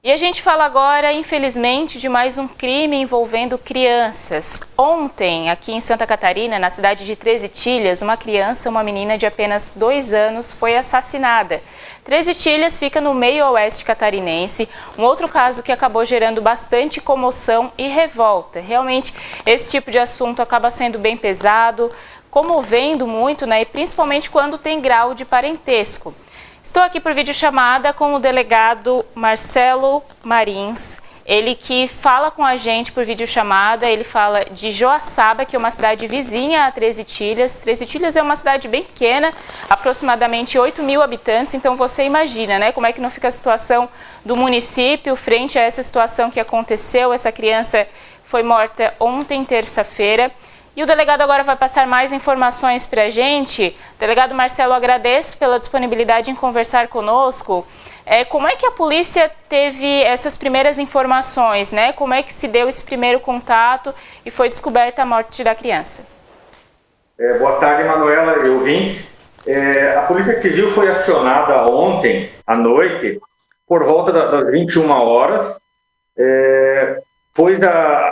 E a gente fala agora, infelizmente, de mais um crime envolvendo crianças. Ontem, aqui em Santa Catarina, na cidade de Treze Itilhas, uma criança, uma menina de apenas 2 anos, foi assassinada. Treze Itilhas fica no meio-oeste catarinense, um outro caso que acabou gerando bastante comoção e revolta. Realmente, esse tipo de assunto acaba sendo bem pesado, comovendo muito, né? E principalmente quando tem grau de parentesco. Estou aqui por videochamada com o delegado Marcelo Marins, ele que fala com a gente por videochamada. Ele fala de Joaçaba, que é uma cidade vizinha a Treze Itilhas. Treze Itilhas é uma cidade bem pequena, aproximadamente 8.000 habitantes, então você imagina, né, como é que não fica a situação do município frente a essa situação que aconteceu. Essa criança foi morta ontem, terça-feira. E o delegado agora vai passar mais informações para a gente. Delegado Marcelo, agradeço pela disponibilidade em conversar conosco. Como é que a polícia teve essas primeiras informações, né? Como é que se deu esse primeiro contato e foi descoberta a morte da criança? Boa tarde, Manuela e ouvintes. A Polícia Civil foi acionada ontem à noite, por volta das 21 horas, pois a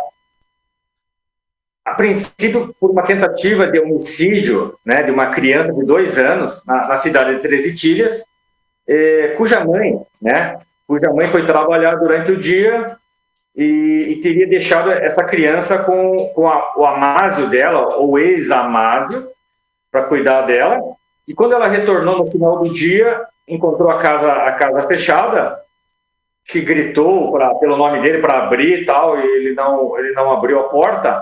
princípio, por uma tentativa de homicídio, né, de uma criança de 2 anos na cidade de Treze Itilhas, cuja mãe foi trabalhar durante o dia e teria deixado essa criança com o amásio dela, ou ex-amásio, para cuidar dela. E quando ela retornou no final do dia, encontrou a casa fechada, que gritou pelo nome dele para abrir e tal, e ele não abriu a porta.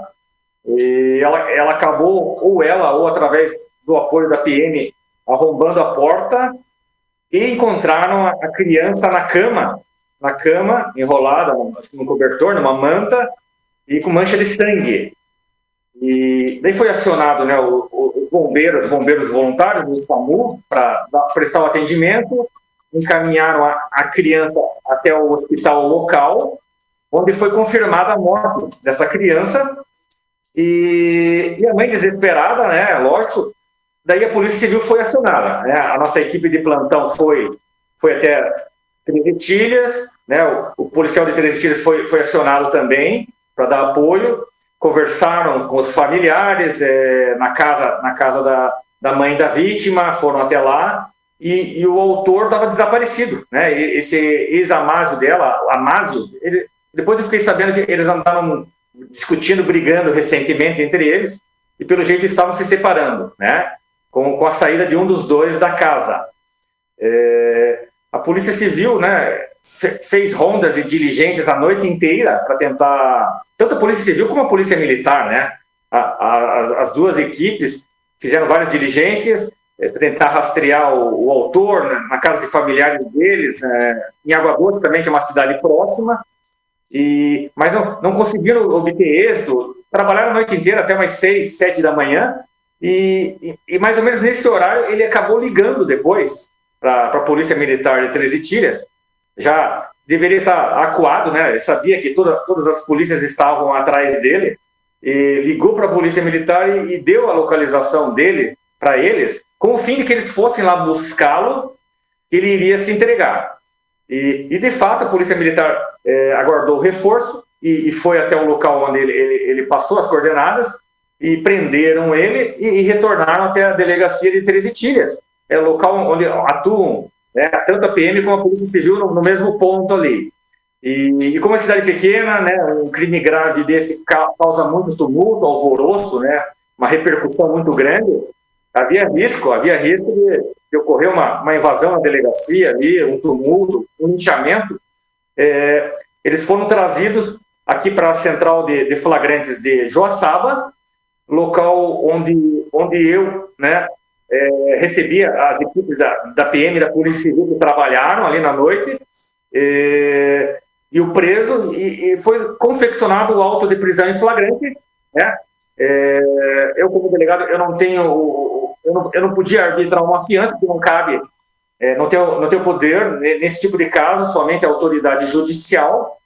E ela acabou, ou através do apoio da PM, arrombando a porta, e encontraram a criança na cama, enrolada, acho que num cobertor, numa manta, e com mancha de sangue. E daí foi acionado, né, os bombeiros voluntários, o SAMU, para prestar o atendimento, encaminharam a criança até o hospital local, onde foi confirmada a morte dessa criança. E a mãe desesperada, né, lógico, daí a Polícia Civil foi acionada, né, a nossa equipe de plantão foi até Treze Itilhas, né, o policial de Treze Itilhas foi acionado também para dar apoio, conversaram com os familiares na casa da mãe da vítima, foram até lá, e o autor estava desaparecido, né, esse ex-amásio dela, o Amásio, depois eu fiquei sabendo que eles andaram discutindo, brigando recentemente entre eles, e pelo jeito estavam se separando, né, com a saída de um dos dois da casa. A Polícia Civil, né, fez rondas e diligências a noite inteira para tentar, tanto a Polícia Civil como a Polícia Militar, né, as duas equipes fizeram várias diligências para tentar rastrear o autor, né, na casa de familiares deles, em Água Doce também, que é uma cidade próxima, mas não conseguiram obter êxito. Trabalharam a noite inteira até umas 6, 7 da manhã, e mais ou menos nesse horário ele acabou ligando depois para a Polícia Militar de Treze Itilhas. Já deveria estar acuado, né? Ele sabia que todas as polícias estavam atrás dele, e ligou para a Polícia Militar e deu a localização dele para eles, com o fim de que eles fossem lá buscá-lo, que ele iria se entregar. E de fato a Polícia Militar aguardou o reforço e foi até o local onde ele passou as coordenadas, e prenderam ele e retornaram até a delegacia de Treze Itilhas, local onde atuam, né, tanto a PM como a Polícia Civil no mesmo ponto ali. E como é cidade pequena, né, um crime grave desse causa muito tumulto, alvoroço, né, uma repercussão muito grande. Havia risco de ocorrer uma invasão na delegacia ali, um tumulto, um linchamento. Eles foram trazidos aqui para a central de flagrantes de Joaçaba, local onde eu, né, recebia as equipes da PM e da Polícia Civil que trabalharam ali na noite, e o preso, e foi confeccionado o auto de prisão em flagrante, né? Eu, como delegado, eu não podia arbitrar uma fiança, que não cabe, não tenho poder nesse tipo de caso, somente a autoridade judicial.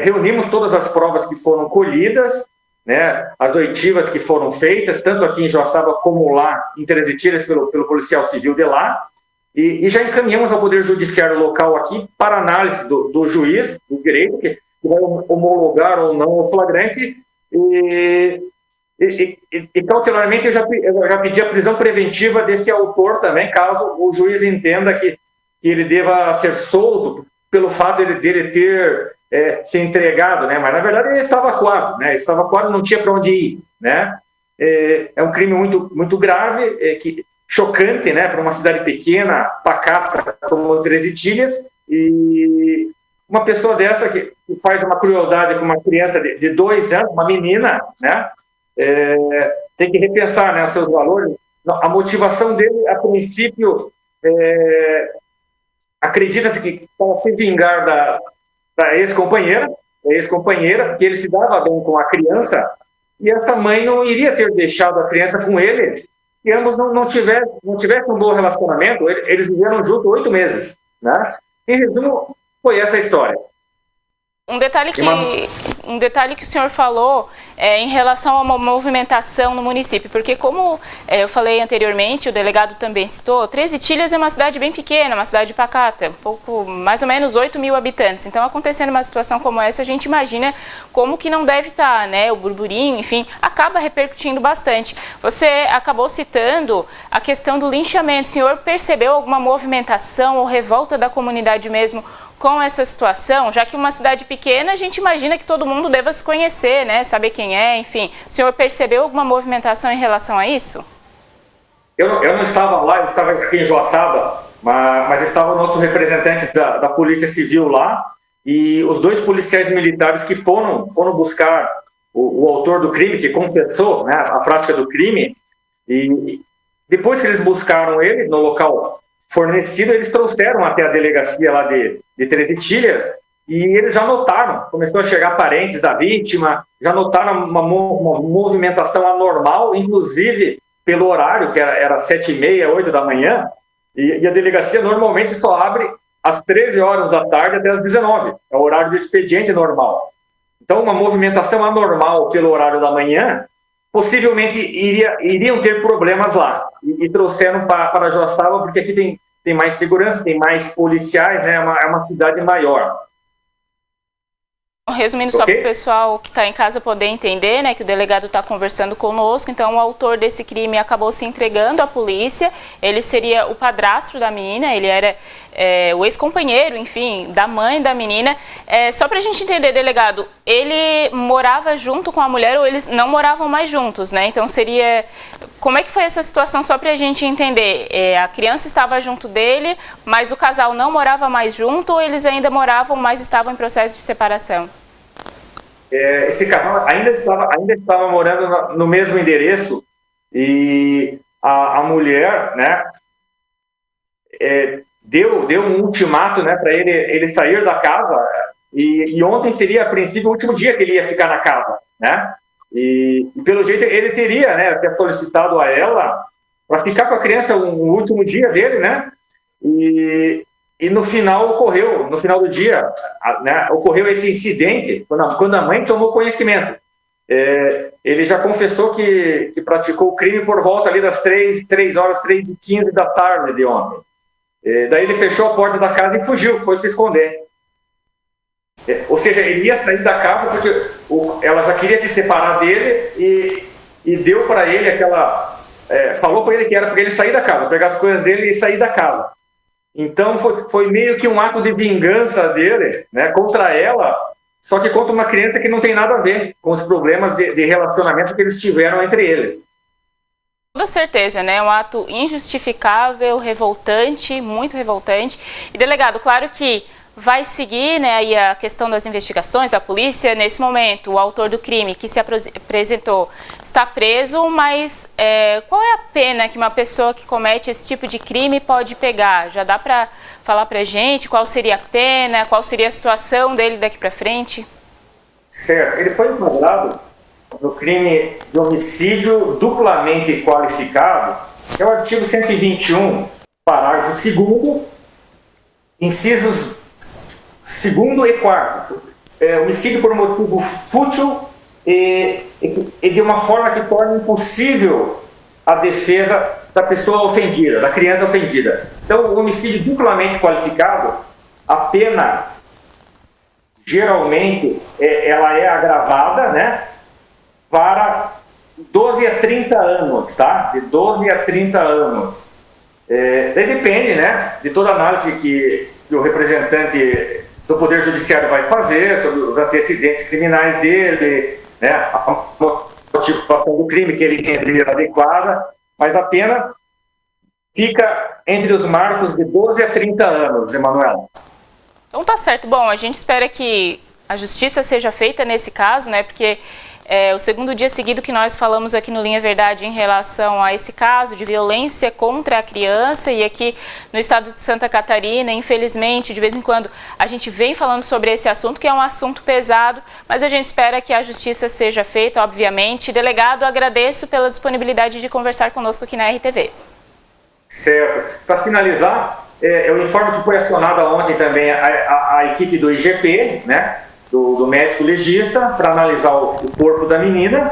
Reunimos todas as provas que foram colhidas, né, as oitivas que foram feitas, tanto aqui em Joaçaba como lá em Treze Itilhas pelo policial civil de lá, e já encaminhamos ao Poder Judiciário local aqui para análise do juiz do direito, que vai homologar ou não o flagrante, e cautelarmente eu já pedi a prisão preventiva desse autor também, caso o juiz entenda que ele deva ser solto pelo fato dele ter se entregado, né? Mas na verdade ele estava acuado, né? Estava acuado, não tinha para onde ir, né? É um crime muito, muito grave, chocante, né? Para uma cidade pequena, pacata como Treze Itilhas, e uma pessoa dessa que faz uma crueldade com uma criança de 2 anos, uma menina, né? Tem que repensar, né, os seus valores. A motivação dele, a princípio, acredita-se que para se vingar da ex-companheira, porque ele se dava bem com a criança, e essa mãe não iria ter deixado a criança com ele, e ambos não tivessem um bom relacionamento. Eles viveram juntos 8 meses, né? Em resumo, foi essa a história. Um detalhe que o senhor falou em relação a uma movimentação no município, porque como eu falei anteriormente, o delegado também citou, Treze Itilhas é uma cidade bem pequena, uma cidade pacata, mais ou menos 8 mil habitantes. Então, acontecendo uma situação como essa, a gente imagina como que não deve estar, né? O burburinho, enfim, acaba repercutindo bastante. Você acabou citando a questão do linchamento. O senhor percebeu alguma movimentação ou revolta da comunidade mesmo com essa situação, já que uma cidade pequena, a gente imagina que todo mundo deva se conhecer, né, saber quem é, enfim. O senhor percebeu alguma movimentação em relação a isso? Eu não estava lá, eu estava aqui em Joaçaba, mas estava o nosso representante da Polícia Civil lá, e os 2 policiais militares que foram buscar o autor do crime, que confessou, né, a prática do crime, e depois que eles buscaram ele no local fornecido, eles trouxeram até a delegacia lá de Treze Itilhas, e eles já notaram, começou a chegar parentes da vítima, já notaram uma movimentação anormal, inclusive pelo horário, que era 7h30, 8 da manhã, e a delegacia normalmente só abre às 13 horas da tarde até às 19, é o horário do expediente normal. Então, uma movimentação anormal pelo horário da manhã, possivelmente iriam ter problemas lá, e trouxeram para Joaçaba, porque aqui tem mais segurança, tem mais policiais, né? É uma cidade maior. Resumindo só para o pessoal que está em casa poder entender, né, que o delegado está conversando conosco, então o autor desse crime acabou se entregando à polícia, ele seria o padrasto da menina, ele era o ex-companheiro, enfim, da mãe da menina. Só para a gente entender, delegado, ele morava junto com a mulher ou eles não moravam mais juntos, né? Então seria... Como é que foi essa situação, só para a gente entender? A criança estava junto dele, mas o casal não morava mais junto ou eles ainda moravam, mas estavam em processo de separação? Esse casal ainda estava morando no mesmo endereço, e a mulher, né, deu um ultimato, né, para ele sair da casa, e ontem seria, a princípio, o último dia que ele ia ficar na casa, né? E pelo jeito ele teria, né, até solicitado a ela para ficar com a criança o último dia dele, né? E no final do dia, né, ocorreu esse incidente, quando a mãe tomou conhecimento. Ele já confessou que praticou o crime por volta ali das 3h15 da tarde de ontem. Daí ele fechou a porta da casa e fugiu, foi se esconder. Ou seja, ele ia sair da casa porque ela já queria se separar dele e deu para ele aquela... falou para ele que era para ele sair da casa, pegar as coisas dele e sair da casa. Então foi meio que um ato de vingança dele, né, contra ela, só que contra uma criança que não tem nada a ver com os problemas de relacionamento que eles tiveram entre eles. Com toda certeza, né? Um ato injustificável, revoltante, muito revoltante. E, delegado, claro que vai seguir, né, aí a questão das investigações da polícia. Nesse momento, o autor do crime que se apresentou está preso, mas qual é a pena que uma pessoa que comete esse tipo de crime pode pegar? Já dá para falar para a gente qual seria a pena, qual seria a situação dele daqui para frente? Certo, ele foi enquadrado no crime de homicídio duplamente qualificado, que é o artigo 121, parágrafo 2º, incisos 2º e 4º. Homicídio por motivo fútil e de uma forma que torna impossível a defesa da pessoa ofendida, da criança ofendida. Então, o homicídio duplamente qualificado, a pena, geralmente, ela é agravada, né, para 12 a 30 anos, tá? De 12 a 30 anos. Daí depende, né, de toda a análise que o representante do Poder Judiciário vai fazer sobre os antecedentes criminais dele, né, a motivação do crime que ele entender adequada, mas a pena fica entre os marcos de 12 a 30 anos, Emanuela. Então tá certo. Bom, a gente espera que a justiça seja feita nesse caso, né, porque é o segundo dia seguido que nós falamos aqui no Linha Verdade em relação a esse caso de violência contra a criança, e aqui no estado de Santa Catarina, infelizmente, de vez em quando a gente vem falando sobre esse assunto, que é um assunto pesado, mas a gente espera que a justiça seja feita, obviamente. Delegado, agradeço pela disponibilidade de conversar conosco aqui na RTV. Certo. Para finalizar, eu informo que foi acionada ontem também a equipe do IGP, né, do médico legista, para analisar o corpo da menina,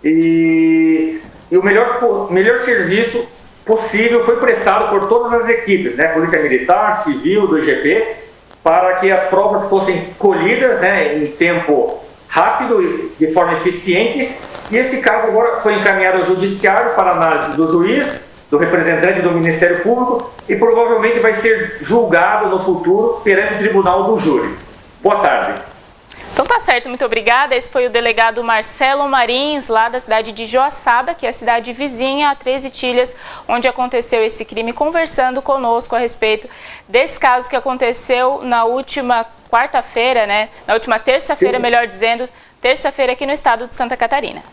e o melhor serviço possível foi prestado por todas as equipes, né, Polícia Militar, Civil, do IGP, para que as provas fossem colhidas, né, em tempo rápido e de forma eficiente, e esse caso agora foi encaminhado ao Judiciário para análise do juiz, do representante do Ministério Público, e provavelmente vai ser julgado no futuro perante o Tribunal do Júri. Boa tarde. Então tá certo, muito obrigada. Esse foi o delegado Marcelo Marins, lá da cidade de Joaçaba, que é a cidade vizinha a 13 Itilhas, onde aconteceu esse crime, conversando conosco a respeito desse caso que aconteceu na última quarta-feira, né? Na última terça-feira, melhor dizendo, terça-feira aqui no estado de Santa Catarina.